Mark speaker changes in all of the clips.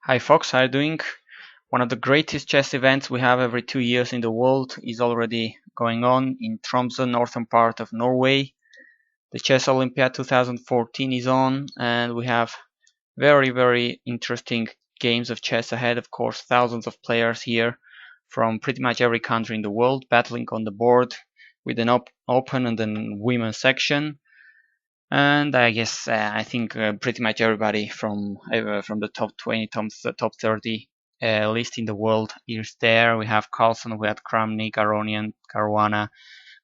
Speaker 1: Hi Fox, how are you doing? One of the greatest chess events we have every 2 years in the world is already going on in Tromsø, northern part of Norway. The Chess Olympiad 2014 is on, and we have very interesting games of chess ahead. Of course, thousands of players here from pretty much every country in the world battling on the board with an open and then women's section. And I guess I think pretty much everybody from the top 20, top 30 list in the world is there. We have Carlsen, we have Kramnik, Aronian, Caruana,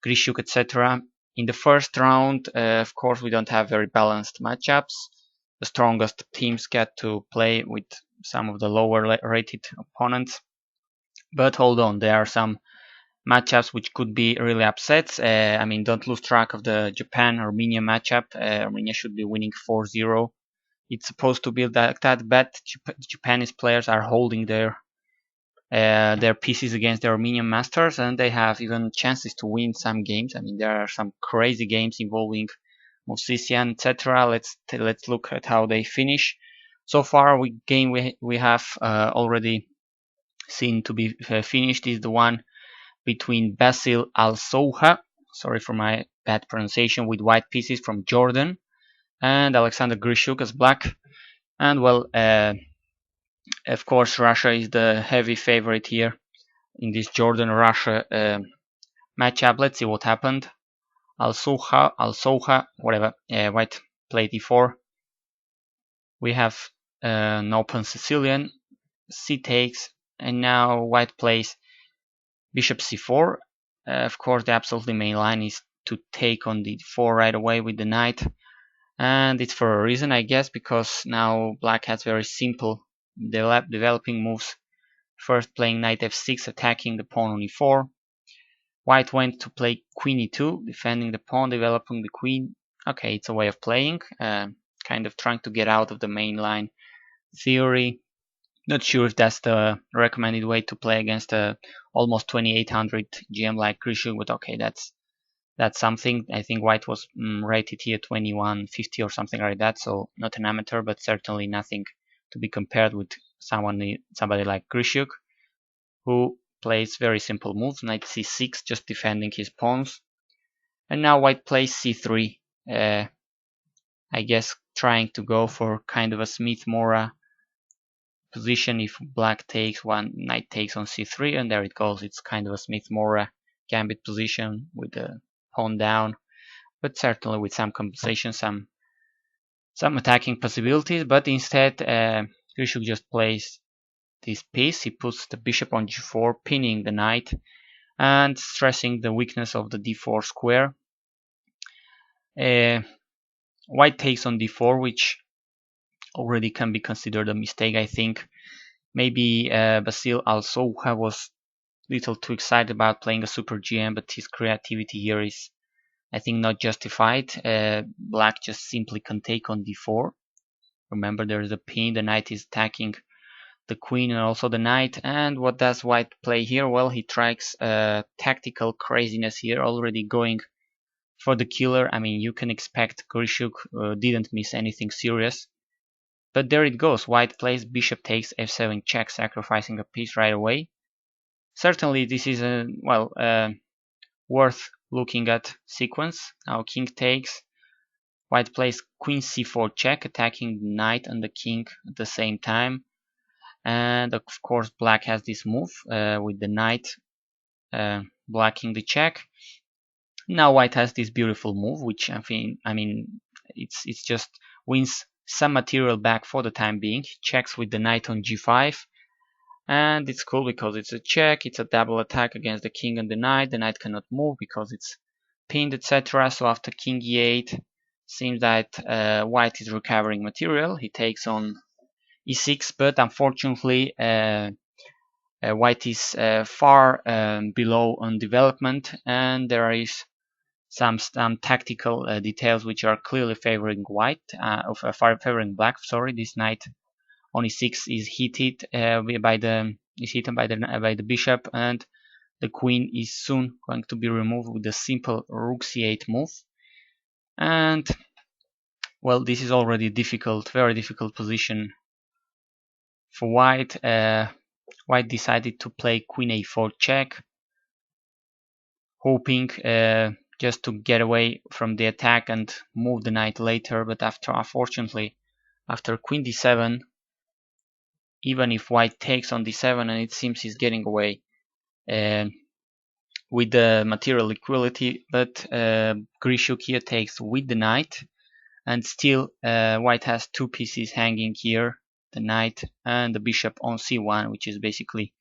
Speaker 1: Grischuk, etc. In the first round, of course, we don't have very balanced matchups. The strongest teams get to play with some of the lower rated opponents. But hold on, there are some matchups which could be really upsets. I mean, don't lose track of the Japan-Armenia matchup. Armenia should be winning 4-0. It's supposed to be that but Japanese players are holding their pieces against the Armenian masters, and they have even chances to win some games. I mean, there are some crazy games involving Sicilian, etc. Let's look at how they finish. So far, we have already seen to be finished is the one between Basil al-Souha, sorry for my bad pronunciation, with white pieces from Jordan, and Alexander Grischuk as black. And well, of course, Russia is the heavy favorite here in this Jordan-Russia matchup. Let's see what happened. Al-Souha, whatever, white played e4. We have an open Sicilian, c takes, and now white plays bishop c4. Of course, the absolutely main line is to take on d4 right away with the knight, and it's for a reason, I guess, because now black has very simple developing moves. First playing knight f6, attacking the pawn on e4. White went to play queen e2, defending the pawn, developing the queen. Okay, it's a way of playing, kind of trying to get out of the main line theory. Not sure if that's the recommended way to play against a almost 2800 GM like Grischuk, but okay, that's something. I think white was rated here 2150 or something like that, so not an amateur, but certainly nothing to be compared with somebody like Grischuk, who plays very simple moves, knight c6, just defending his pawns. And now white plays c3, I guess trying to go for kind of a Smith-Morra position. If black takes, one knight takes on c3, and there it goes. It's kind of a Smith-Morra gambit position with the pawn down, but certainly with some compensation, some attacking possibilities. But instead, Grischuk just plays this piece. He puts the bishop on g4, pinning the knight and stressing the weakness of the d4 square. White takes on d4, which already can be considered a mistake, I think. Maybe Basil also was a little too excited about playing a super GM, but his creativity here is, I think, not justified. Black just simply can take on d4. Remember, there is a pin, the knight is attacking the queen and also the knight. And what does white play here? Well, he tries tactical craziness here, already going for the killer. I mean, you can expect Grischuk didn't miss anything serious. But there it goes. White plays bishop takes f7 check, sacrificing a piece right away. Certainly, this is a worth looking at sequence. Now king takes. White plays queen c4 check, attacking the knight and the king at the same time. And of course, black has this move with the knight blocking the check. Now white has this beautiful move, which I mean, it's just wins some material back for the time being. He checks with the knight on g5, and it's cool because it's a check. It's a double attack against the king and the knight. The knight cannot move because it's pinned, etc. So after king e8, seems that white is recovering material. He takes on e6, but unfortunately white is far below on development, and there is some tactical details which are clearly favoring white, favoring black. Sorry, this knight on e6 is hit by the bishop, and the queen is soon going to be removed with the simple rook c8 move. And well, this is already difficult, very difficult position For white, white decided to play queen a4 check, hoping just to get away from the attack and move the knight later, but unfortunately, after queen d7, even if white takes on d7, and it seems he's getting away with the material equality, but Grischuk here takes with the knight, and still white has two pieces hanging here, the knight and the bishop on c1, which is basically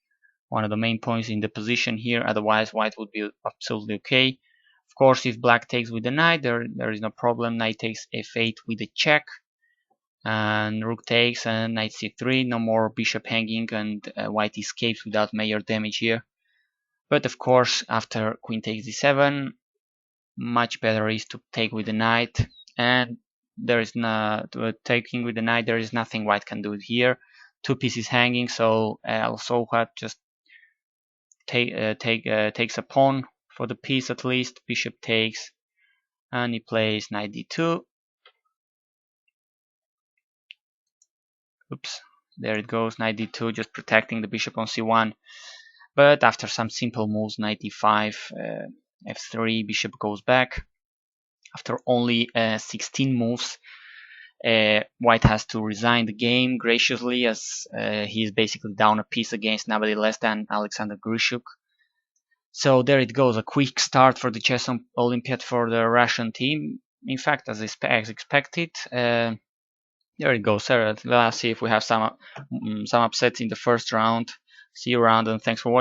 Speaker 1: one of the main points in the position here. Otherwise white would be absolutely okay. Of course, if black takes with the knight, there is no problem. Knight takes f8 with a check, and rook takes, and knight c3, no more bishop hanging, and white escapes without major damage here. But of course, after queen takes d7, much better is to take with the knight, and there is no taking with the knight. There is nothing white can do here. Two pieces hanging, so also white just takes a pawn for the piece at least. Bishop takes, and he plays knight d2. Oops, there it goes, knight d2, just protecting the bishop on c1. But after some simple moves, knight d5, f3, bishop goes back. After only 16 moves, white has to resign the game graciously, as he is basically down a piece against nobody less than Alexander Grischuk. So there it goes, a quick start for the chess Olympiad for the Russian team. In fact, as expected. There it goes. Let's see if we have some upsets in the first round. See you around, and thanks for watching.